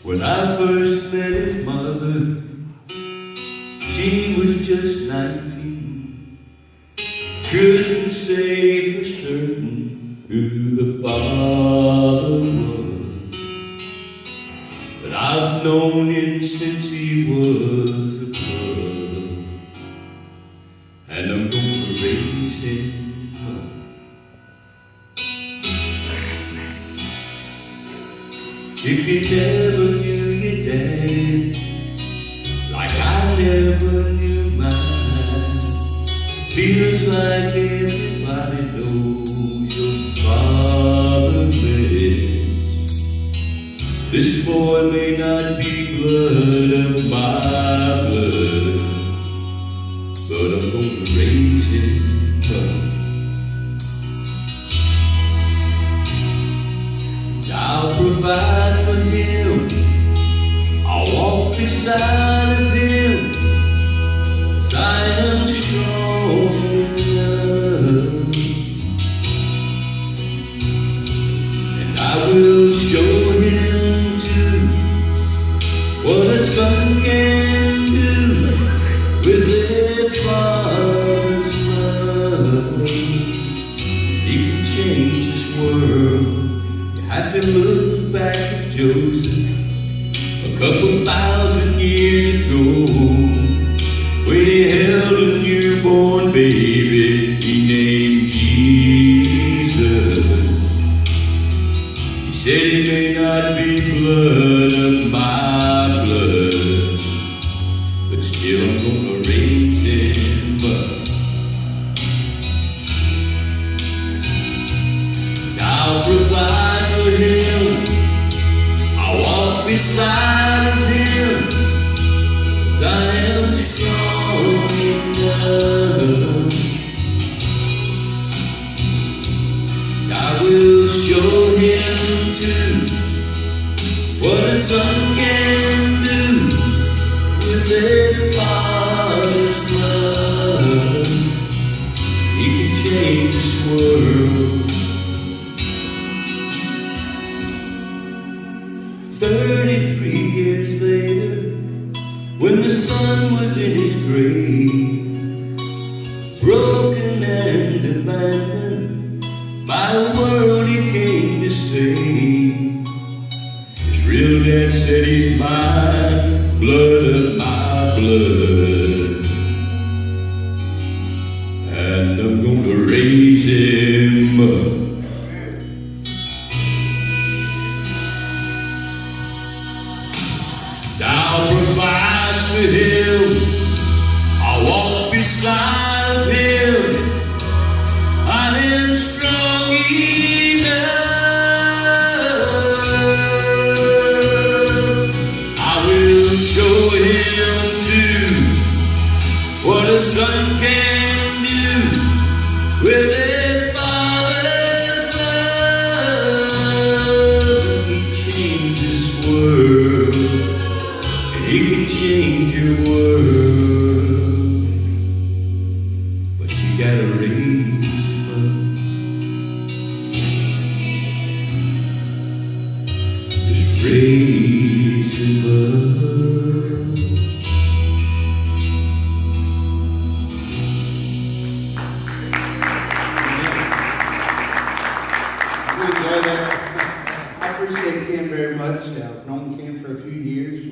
When I first met his mother, she was just 19. Couldn't say for certain who the father was, but I've known him since he was a brother, and I'm gonna raise him up. If you never knew your daddy like I never knew mine, feels like everybody knows your father lives. This boy may not be blood of my blood, but I'm gonna raise him up. I'll provide for him, I'll walk beside of him, 'cause I am strong enough, and I will show him too what a son can do with their father's love. He can change this world. I have to look back at Joseph a couple thousand years ago, when he held a newborn baby he named Jesus. He said he may not be blood of my blood, but still I'm gonna raise him up. I'll provide for him, I'll walk beside of him, 'cause I am strong enough. I will show him too what a son can do with their father's love. He can change this world. 33 years later, when the sun was in his grave, broken and abandoned by the world he came to save, his real dad said he's mine, blood of my blood, and I'm gonna raise him up. I'll provide for him, I'll walk beside of him, I am strong enough. I will show him too what a son can do with their father's love. He changes world, he can change your world, but you gotta raise him up. Just raise him up. We enjoy that. I appreciate Ken very much. I've known Ken for a few years.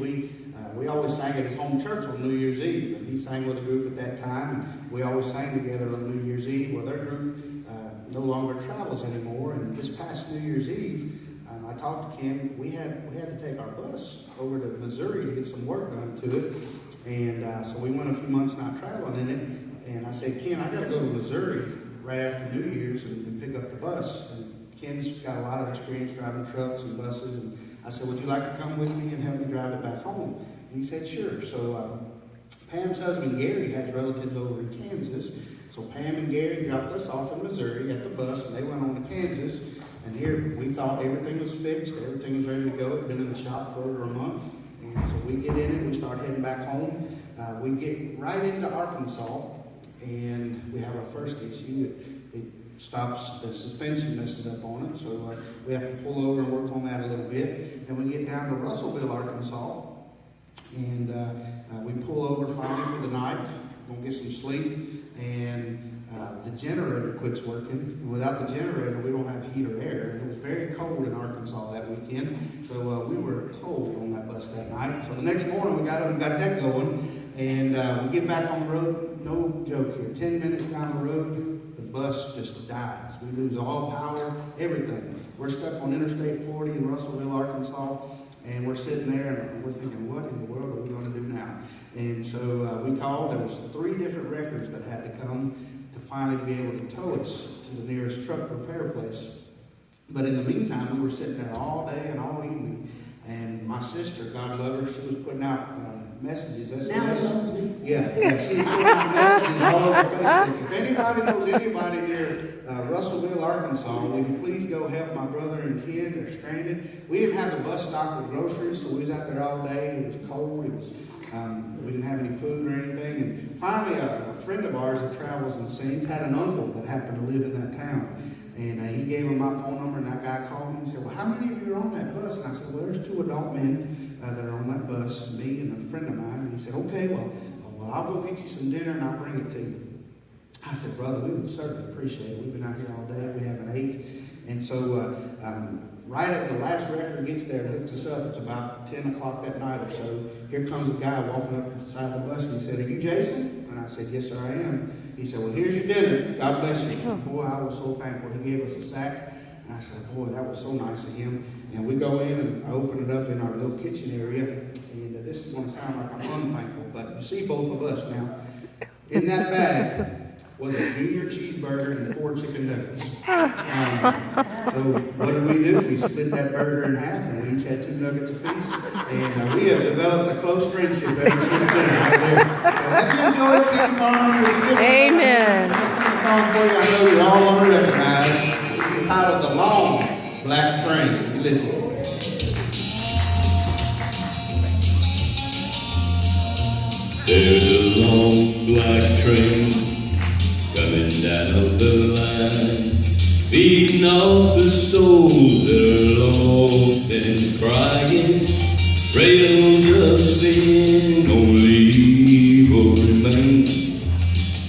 We always sang at his home church on New Year's Eve, and he sang with a group at that time. We always sang together on New Year's Eve. Well, their group no longer travels anymore, and this past New Year's Eve, I talked to Ken. We had to take our bus over to Missouri to get some work done to it, and so we went a few months not traveling in it. And I said, Ken, I got to go to Missouri right after New Year's and pick up the bus. And Ken's got a lot of experience driving trucks and buses, and I said, would you like to come with me and help me drive it back home? And he said, sure. So Pam's husband, Gary, has relatives over in Kansas. So Pam and Gary dropped us off in Missouri at the bus, and they went on to Kansas. And here, we thought everything was fixed, everything was ready to go. It'd been in the shop for over a month. And so we get in it, we start heading back home. We get right into Arkansas, and we have our first issue. stops, the suspension messes up on it, so we have to pull over and work on that a little bit. And we get down to Russellville, Arkansas, and we pull over finally for the night, gonna get some sleep, and the generator quits working. And without the generator, we don't have heat or air. And it was very cold in Arkansas that weekend, so we were cold on that bus that night. So the next morning, we got up and got that going, and we get back on the road. No joke here. 10 minutes down the road, the bus just dies. We lose all power, everything. We're stuck on Interstate 40 in Russellville, Arkansas, and we're sitting there and we're thinking, what in the world are we going to do now? And so we called. There was 3 different wreckers that had to come to finally be able to tow us to the nearest truck repair place. But in the meantime, we were sitting there all day and all evening. And my sister, God love her, she was putting out messages. Now he loves me. Yeah, she was putting out messages all over Facebook. If anybody knows anybody near Russellville, Arkansas, will you please go help my brother and kid? They're stranded. We didn't have the bus stocked with groceries, so we was out there all day. It was cold. It was we didn't have any food or anything. And finally, a friend of ours that travels and sings had an uncle that happened to live in that town. And he gave him my phone number, and that guy called me and said, well, how many of you are on that bus? And I said, well, there's 2 adult men that are on that bus, me and a friend of mine. And he said, okay, well, I'll go get you some dinner, and I'll bring it to you. I said, brother, we would certainly appreciate it. We've been out here all day. We haven't ate. And so right as the last wrecker gets there and hooks us up, it's about 10 o'clock that night or so, here comes a guy walking up beside the bus, and he said, are you Jason? And I said, yes, sir, I am. He said, well, here's your dinner. God bless you. Boy, I was so thankful. He gave us a sack. And I said, boy, that was so nice of him. And we go in, and I open it up in our little kitchen area. And this is going to sound like I'm unthankful, but you see both of us now. In that bag was a junior cheeseburger and 4 chicken nuggets. So what did? We split that burger in half, and we each had 2 nuggets apiece. And we have developed a close friendship ever since then, right there. So have you enjoyed King Barn? Amen. I'll sing a song for you I know you all want to recognize. It's entitled The Long Black Train. Listen. There's a long black train coming down the line, beating off the souls that are lost and crying. Rails of sin, only evil remains.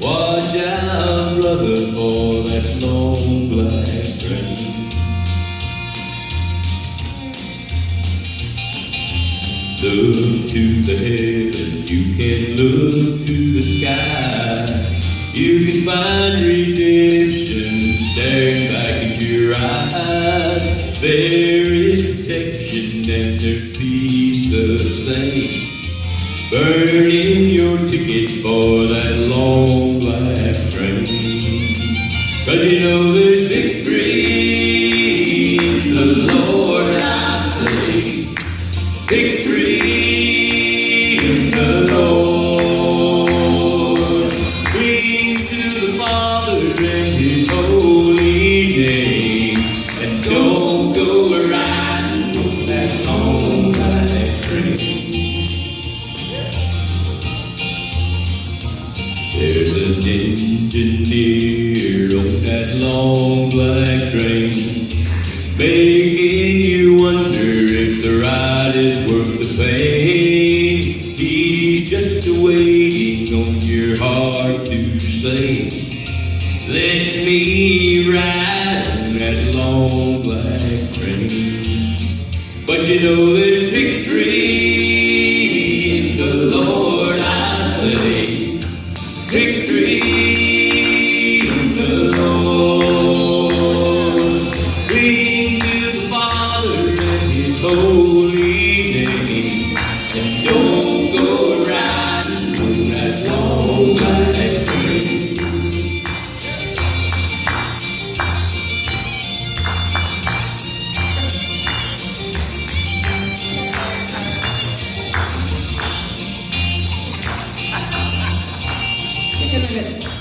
Watch out, brother, for that long black train. Look to the heavens, you can look to the sky. You can find redemption staring back into your eyes. There is protection and there's peace the same. Burn in your ticket for that long black train. 'Cause you know there's victory in the Lord, I say. Victory in the Lord. There's an engineer on that long black train, making you wonder if the ride is worth the pain. He's just waiting on your heart to say, let me ride on that long black train. But you know there's victory in the Lord, I say. Victory in the Lord. Bring to the Father and His holy name. And don't go riding on that long black train. Chicken nuggets.